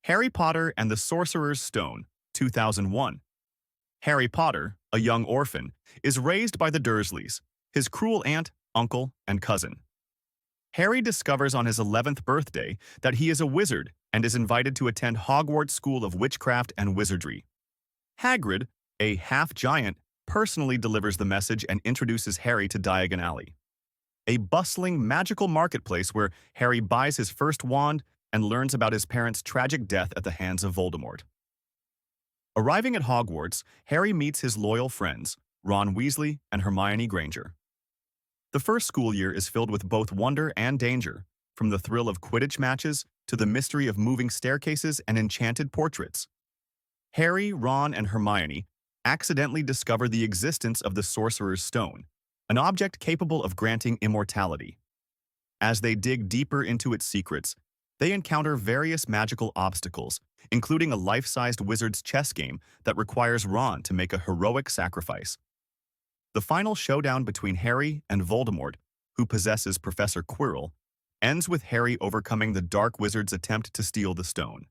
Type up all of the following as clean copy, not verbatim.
Harry Potter and the Sorcerer's Stone, 2001. Harry Potter, a young orphan, is raised by the Dursleys, his cruel aunt, uncle, and cousin. Harry discovers on his 11th birthday that he is a wizard and is invited to attend Hogwarts School of Witchcraft and Wizardry. Hagrid, a half-giant, personally delivers the message and introduces Harry to Diagon Alley, a bustling, magical marketplace where Harry buys his first wand and learns about his parents' tragic death at the hands of Voldemort. Arriving at Hogwarts, Harry meets his loyal friends, Ron Weasley and Hermione Granger. The first school year is filled with both wonder and danger, from the thrill of Quidditch matches to the mystery of moving staircases and enchanted portraits. Harry, Ron, and Hermione accidentally discover the existence of the Sorcerer's Stone, an object capable of granting immortality. As they dig deeper into its secrets, they encounter various magical obstacles, including a life-sized wizard's chess game that requires Ron to make a heroic sacrifice. The final showdown between Harry and Voldemort, who possesses Professor Quirrell, ends with Harry overcoming the Dark Wizard's attempt to steal the stone.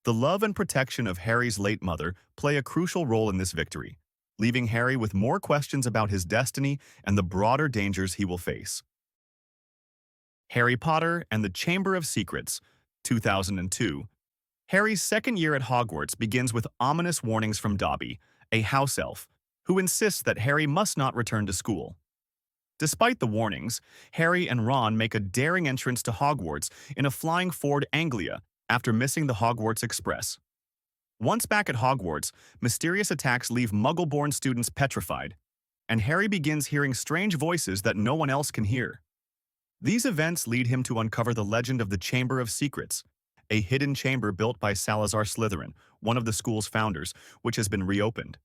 The love and protection of Harry's late mother play a crucial role in this victory, leaving Harry with more questions about his destiny and the broader dangers he will face. Harry Potter and the Chamber of Secrets, 2002. Harry's second year at Hogwarts begins with ominous warnings from Dobby, a house elf, who insists that Harry must not return to school. Despite the warnings, Harry and Ron make a daring entrance to Hogwarts in a flying Ford Anglia after missing the Hogwarts Express. Once back at Hogwarts, mysterious attacks leave Muggle-born students petrified, and Harry begins hearing strange voices that no one else can hear. These events lead him to uncover the legend of the Chamber of Secrets, a hidden chamber built by Salazar Slytherin, one of the school's founders, which has been reopened.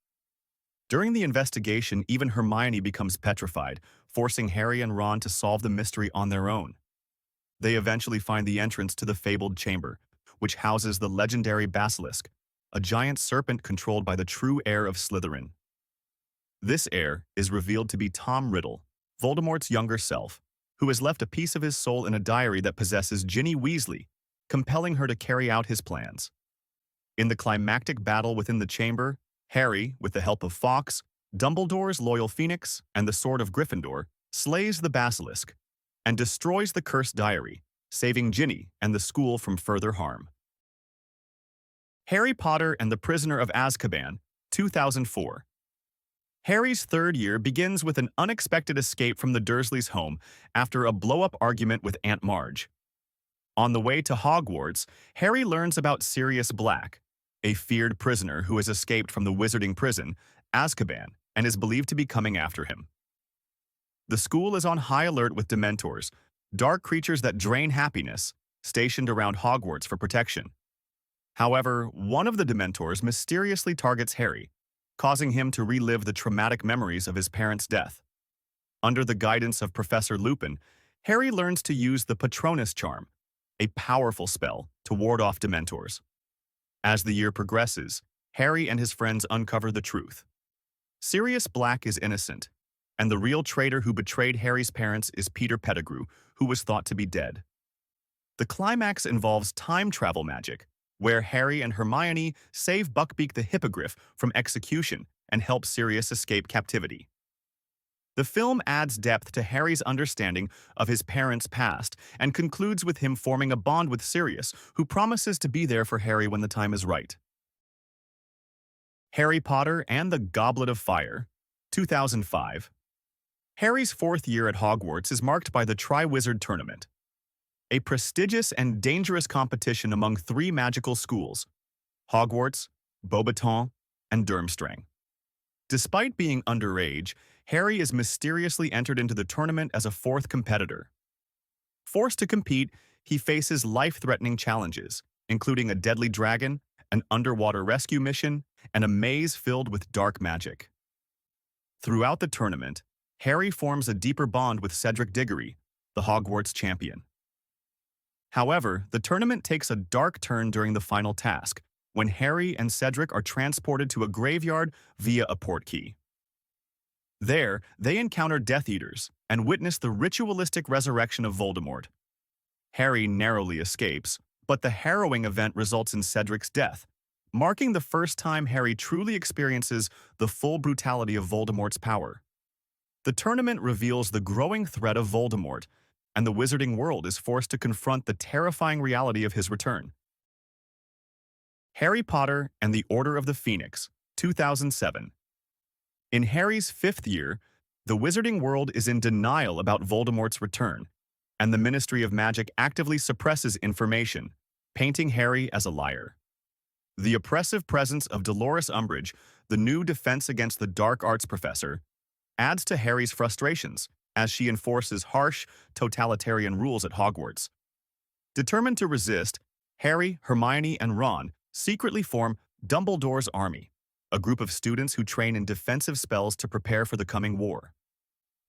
During the investigation, even Hermione becomes petrified, forcing Harry and Ron to solve the mystery on their own. They eventually find the entrance to the fabled chamber, which houses the legendary basilisk, a giant serpent controlled by the true heir of Slytherin. This heir is revealed to be Tom Riddle, Voldemort's younger self, who has left a piece of his soul in a diary that possesses Ginny Weasley, compelling her to carry out his plans. In the climactic battle within the chamber, Harry, with the help of Fawkes, Dumbledore's loyal Phoenix, and the Sword of Gryffindor, slays the basilisk and destroys the cursed diary, saving Ginny and the school from further harm. Harry Potter and the Prisoner of Azkaban, 2004. Harry's third year begins with an unexpected escape from the Dursleys' home after a blow-up argument with Aunt Marge. On the way to Hogwarts, Harry learns about Sirius Black, a feared prisoner who has escaped from the wizarding prison, Azkaban, and is believed to be coming after him. The school is on high alert with Dementors, dark creatures that drain happiness, stationed around Hogwarts for protection. However, one of the Dementors mysteriously targets Harry, causing him to relive the traumatic memories of his parents' death. Under the guidance of Professor Lupin, Harry learns to use the Patronus Charm, a powerful spell to ward off Dementors. As the year progresses, Harry and his friends uncover the truth. Sirius Black is innocent, and the real traitor who betrayed Harry's parents is Peter Pettigrew, who was thought to be dead. The climax involves time travel magic, where Harry and Hermione save Buckbeak the Hippogriff from execution and help Sirius escape captivity. The film adds depth to Harry's understanding of his parents' past and concludes with him forming a bond with Sirius, who promises to be there for Harry when the time is right. Harry Potter and the Goblet of Fire, 2005. Harry's fourth year at Hogwarts is marked by the Triwizard Tournament, a prestigious and dangerous competition among three magical schools: Hogwarts, Beauxbaton, and Durmstrang. Despite being underage, Harry is mysteriously entered into the tournament as a fourth competitor. Forced to compete, he faces life-threatening challenges, including a deadly dragon, an underwater rescue mission, and a maze filled with dark magic. Throughout the tournament, Harry forms a deeper bond with Cedric Diggory, the Hogwarts champion. However, the tournament takes a dark turn during the final task, when Harry and Cedric are transported to a graveyard via a portkey. There, they encounter Death Eaters and witness the ritualistic resurrection of Voldemort. Harry narrowly escapes, But the harrowing event results in Cedric's death, marking the first time Harry truly experiences the full brutality of Voldemort's power. The tournament reveals the growing threat of Voldemort, and the wizarding world is forced to confront the terrifying reality of his return. Harry Potter and the Order of the Phoenix, 2007. In Harry's fifth year, the wizarding world is in denial about Voldemort's return, and the Ministry of Magic actively suppresses information, painting Harry as a liar. The oppressive presence of Dolores Umbridge, the new Defense Against the Dark Arts professor, adds to Harry's frustrations as she enforces harsh, totalitarian rules at Hogwarts. Determined to resist, Harry, Hermione, and Ron secretly form Dumbledore's Army, a group of students who train in defensive spells to prepare for the coming war.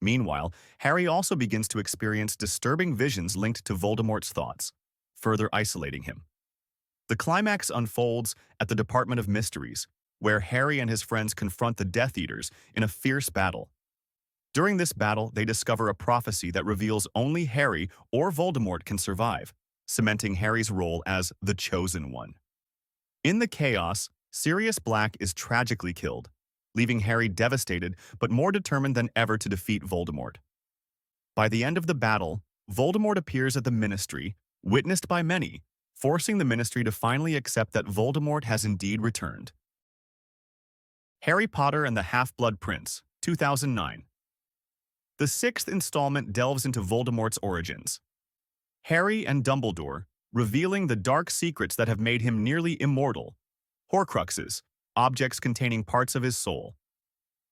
Meanwhile, Harry also begins to experience disturbing visions linked to Voldemort's thoughts, further isolating him. The climax unfolds at the Department of Mysteries, where Harry and his friends confront the Death Eaters in a fierce battle. During this battle, they discover a prophecy that reveals only Harry or Voldemort can survive, cementing Harry's role as the Chosen One. In the chaos, Sirius Black is tragically killed, leaving Harry devastated but more determined than ever to defeat Voldemort. By the end of the battle, Voldemort appears at the Ministry, witnessed by many, forcing the Ministry to finally accept that Voldemort has indeed returned. Harry Potter and the Half-Blood Prince, 2009. The sixth installment delves into Voldemort's origins. Harry and Dumbledore, revealing the dark secrets that have made him nearly immortal, Horcruxes, objects containing parts of his soul.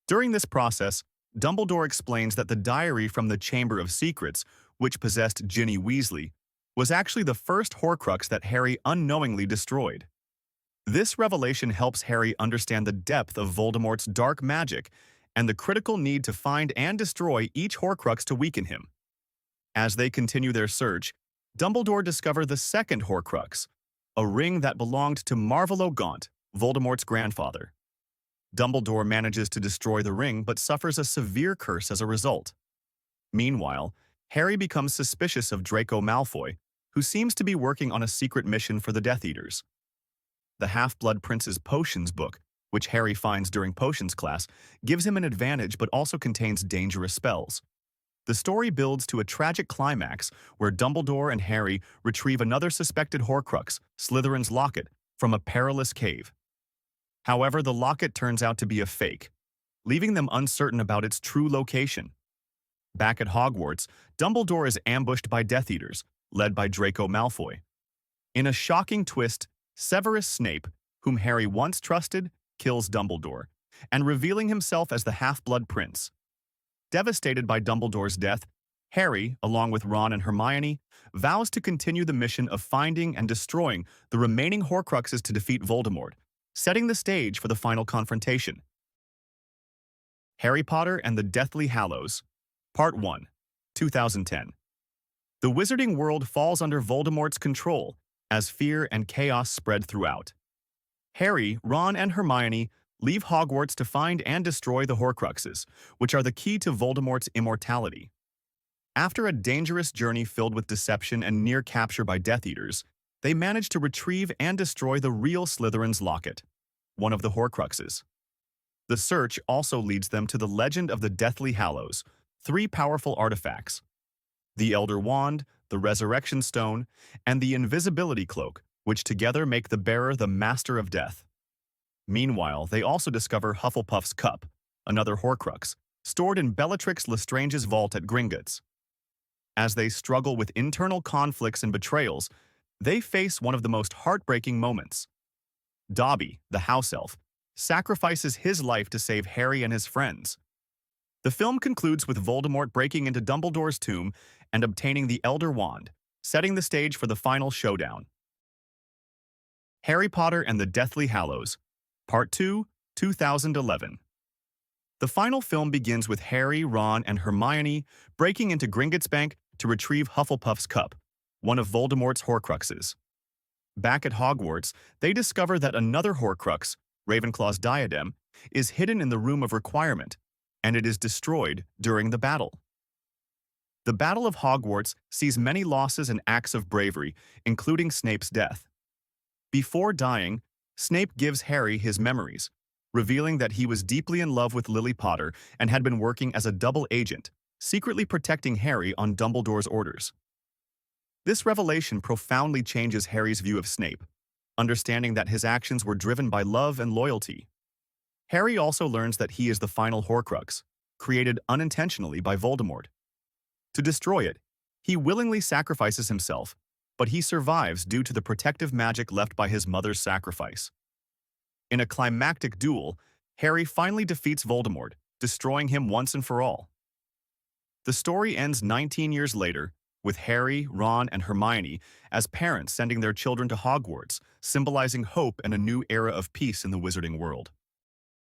During this process, Dumbledore explains that the diary from the Chamber of Secrets, which possessed Ginny Weasley, was actually the first Horcrux that Harry unknowingly destroyed. This revelation helps Harry understand the depth of Voldemort's dark magic and the critical need to find and destroy each Horcrux to weaken him. As they continue their search, Dumbledore discovers the second Horcrux, a ring that belonged to Marvolo Gaunt, Voldemort's grandfather. Dumbledore manages to destroy the ring but suffers a severe curse as a result. Meanwhile, Harry becomes suspicious of Draco Malfoy, who seems to be working on a secret mission for the Death Eaters. The Half-Blood Prince's potions book, which Harry finds during potions class, gives him an advantage but also contains dangerous spells. The story builds to a tragic climax where Dumbledore and Harry retrieve another suspected Horcrux, Slytherin's locket, from a perilous cave. However, the locket turns out to be a fake, leaving them uncertain about its true location. Back at Hogwarts, Dumbledore is ambushed by Death Eaters, led by Draco Malfoy. In a shocking twist, Severus Snape, whom Harry once trusted, kills Dumbledore, and revealing himself as the Half-Blood Prince. Devastated by Dumbledore's death, Harry, along with Ron and Hermione, vows to continue the mission of finding and destroying the remaining Horcruxes to defeat Voldemort, setting the stage for the final confrontation. Harry Potter and the Deathly Hallows, Part 1, 2010. The wizarding world falls under Voldemort's control as fear and chaos spread throughout. Harry, Ron, and Hermione leave Hogwarts to find and destroy the Horcruxes, which are the key to Voldemort's immortality. After a dangerous journey filled with deception and near capture by Death Eaters, they manage to retrieve and destroy the real Slytherin's locket, one of the Horcruxes. The search also leads them to the legend of the Deathly Hallows, 3 powerful artifacts: the Elder Wand, the Resurrection Stone, and the Invisibility Cloak, which together make the bearer the Master of Death. Meanwhile, they also discover Hufflepuff's Cup, another Horcrux, stored in Bellatrix Lestrange's vault at Gringotts. As they struggle with internal conflicts and betrayals, they face one of the most heartbreaking moments. Dobby, the house elf, sacrifices his life to save Harry and his friends. The film concludes with Voldemort breaking into Dumbledore's tomb and obtaining the Elder Wand, setting the stage for the final showdown. Harry Potter and the Deathly Hallows, Part 2, 2011. The final film begins with Harry, Ron, and Hermione breaking into Gringotts Bank to retrieve Hufflepuff's Cup, one of Voldemort's Horcruxes. Back at Hogwarts, they discover that another Horcrux, Ravenclaw's diadem, is hidden in the Room of Requirement, and it is destroyed during the battle. The Battle of Hogwarts sees many losses and acts of bravery, including Snape's death. Before dying, Snape gives Harry his memories, revealing that he was deeply in love with Lily Potter and had been working as a double agent, secretly protecting Harry on Dumbledore's orders. This revelation profoundly changes Harry's view of Snape, understanding that his actions were driven by love and loyalty. Harry also learns that he is the final Horcrux, created unintentionally by Voldemort. To destroy it, he willingly sacrifices himself, but he survives due to the protective magic left by his mother's sacrifice. In a climactic duel, Harry finally defeats Voldemort, destroying him once and for all. The story ends 19 years later, with Harry, Ron, and Hermione as parents sending their children to Hogwarts, symbolizing hope and a new era of peace in the wizarding world.